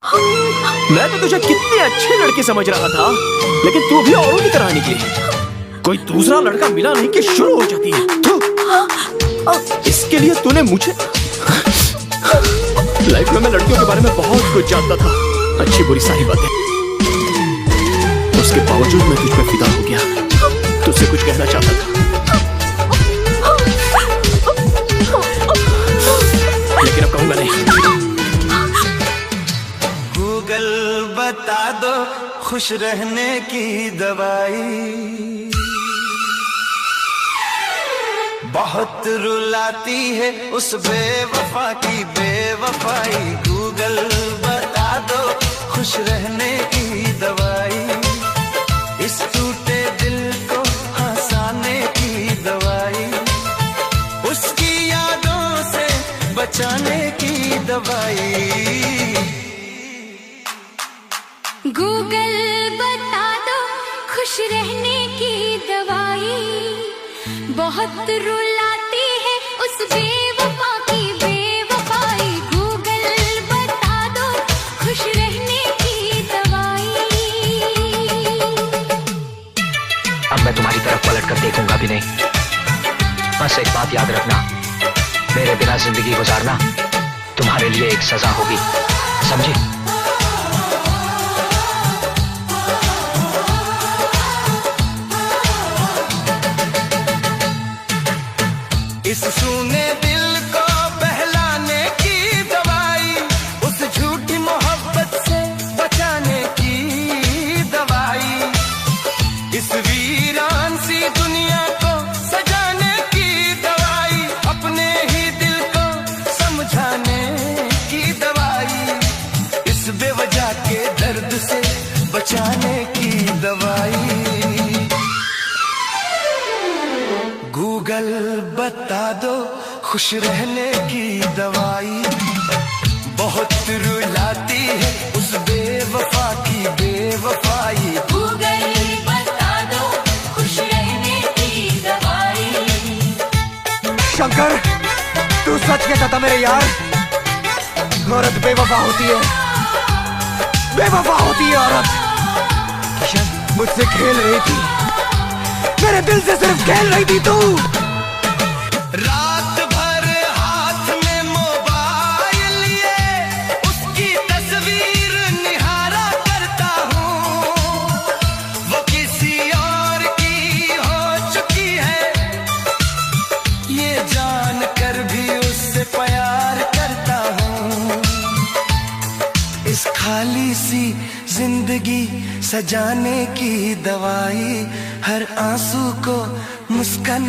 मैं तो तुझे कितने अच्छे लड़के समझ रहा था, लेकिन तू भी औरों की तरह निकली। कोई दूसरा लड़का मिला नहीं कि शुरू हो जाती है। तो इसके लिए तूने मुझे लाइफ में मैं लड़कियों के बारे में बहुत कुछ जानता था, अच्छी बुरी सारी बातें। उसके बावजूद मैं तुझ पे फिदा हो गया, तुझसे कुछ कहना चाहता था, लेकिन अब कहूंगा नहीं। गूगल बता दो खुश रहने की दवाई, बहुत रुलाती है उस बेवफा की बेवफाई। गूगल बता दो खुश रहने की दवाई, इस टूटे दिल को हंसाने की दवाई, उसकी यादों से बचाने की दवाई। गूगल बता दो खुश रहने की दवाई, बहुत रुलाती है उस बेवफा की बेवफाई। गूगल बता दो खुश रहने की दवाई। अब मैं तुम्हारी तरफ पलट कर देखूंगा भी नहीं। बस एक बात याद रखना, मेरे बिना जिंदगी गुजारना तुम्हारे लिए एक सजा होगी, समझी? इस सूने दिल को बहलाने की दवाई, उस झूठी मोहब्बत से बचाने की दवाई, इस वीरान सी दुनिया को सजाने की दवाई, अपने ही दिल को समझाने की दवाई, इस बेवजह के दर्द से बचाने की दवाई। गूगल बता दो खुश रहने की दवाई, बहुत रुलाती है उस बेवफा की बेवफाई। गूगल बता दो खुश रहने की दवाई। शंकर, तू सच कहता था मेरे यार, औरत बेवफा होती है, बेवफा होती है औरत। मुझसे खेल रही थी, मेरे दिल से सिर्फ खेल रही थी तू। रात भर हाथ में मोबाइल लिए उसकी तस्वीर निहारा करता हूँ, वो किसी और की हो चुकी है, ये जान कर भी उससे प्यार करता हूँ। इस खाली सी जिंदगी सजाने की दवाई, हर आंसू को मुस्कान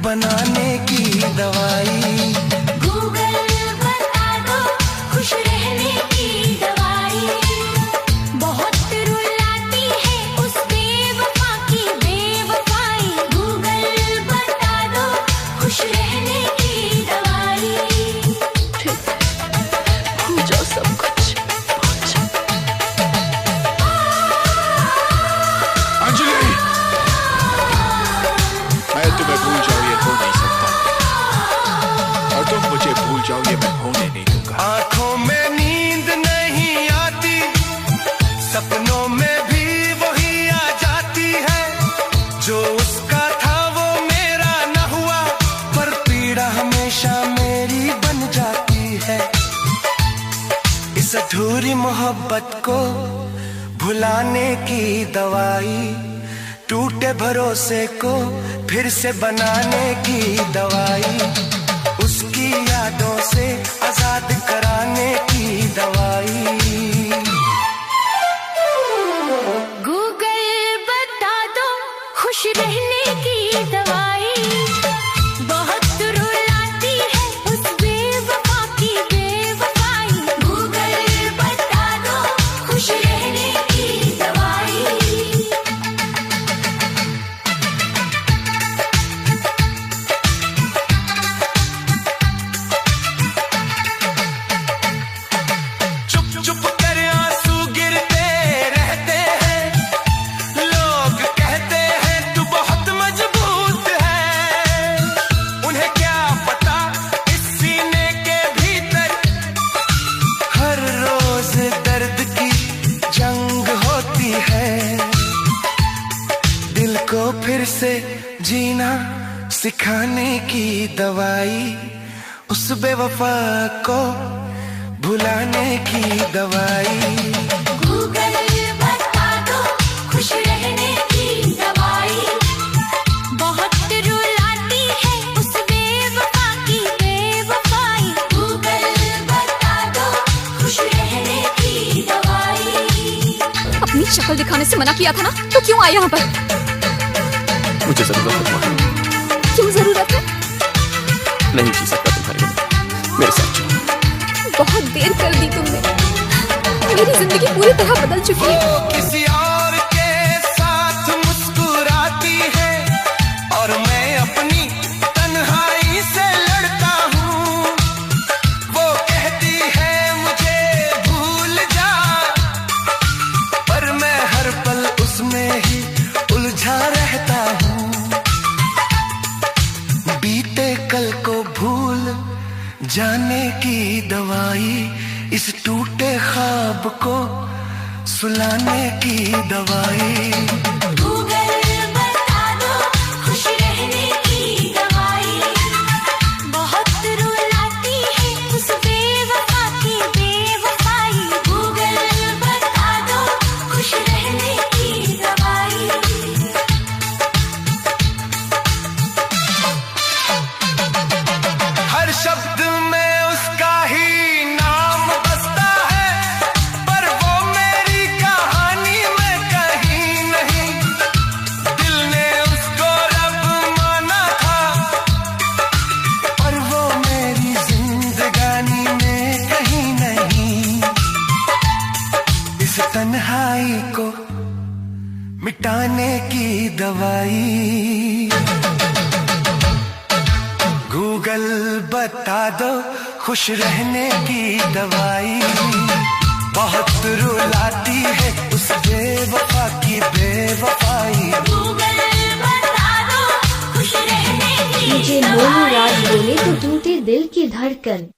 बनाने की दवाई। गूगल बता दो खुश रहने की दवाई, बहुत रुलाती है उस बेवफा की बेवफाई। गूगल बता दो खुश रहने की दवाई। जो सब कुछ मैं तुम्हें भूल जाऊं ये हो नहीं सकता, और तुम मुझे भूल जाओ ये मैं होने नहीं दूंगा। आंखों में नींद नहीं आती, सपनों में भी वही आ जाती है, जो उसका था वो मेरा न हुआ, पर पीड़ा हमेशा मेरी बन जाती है। इस अधूरी मोहब्बत को भुलाने की दवाई, टूटे भरोसे को फिर से बनाने की दवाई, उसकी यादों से आजाद कराने की दवाई। गूगल बता दो खुश रहने की दवाई, बहुत रुलाती है उस बेवफा की बेवफाई। गूगल बता दो खुश रहने की दवाई। चुप से जीना सिखाने की दवाई, उस बेवफा को भुलाने की दवाई। गूगल बता दो खुश रहने की दवाई, बहुत रुलाती है उस बेवफा की बेवफाई। गूगल बता दो खुश रहने की दवाई। अपनी शक्ल दिखाने से मना किया था ना, तो क्यों आए यहाँ पर? मुझे जरूरत है तुम्हारी। क्यों जरूरत है? नहीं जी सकता तुम्हारे बिना, मेरे साथ चलो। बहुत देर कर दी तुमने, मेरी जिंदगी पूरी तरह बदल चुकी है। वो किसी और के साथ मुस्कुराती है और मैं अपनी तन्हाई से लड़ता हूँ। वो कहती है मुझे भूल जा, पर मैं हर पल उसमें ही उलझा रहता हूँ। बीते कल को भूल जाने की दवाई, इस टूटे ख्वाब को सुलाने की दवाई। गूगल बता दो खुश रहने की दवाई, बहुत रुलाती है उस बेवफा की बेवफाई। गूगल बता दो खुश रहने की दवाई। हर शब्द में उसका ही नाम बसता है, पर वो मेरी कहानी में कहीं नहीं। दिल ने उसको रब माना था, पर वो मेरी जिंदगानी में कहीं नहीं। इस तन्हाई को मिटाने की दवाई। गूगल बता दो खुश रहने की दवाई, बहुत रुलाती है उस बेवफा की बेवफाई। गूगल बता दो खुश रहने की मुझे मोनू राज बोले तो टूटे दिल की धड़कन।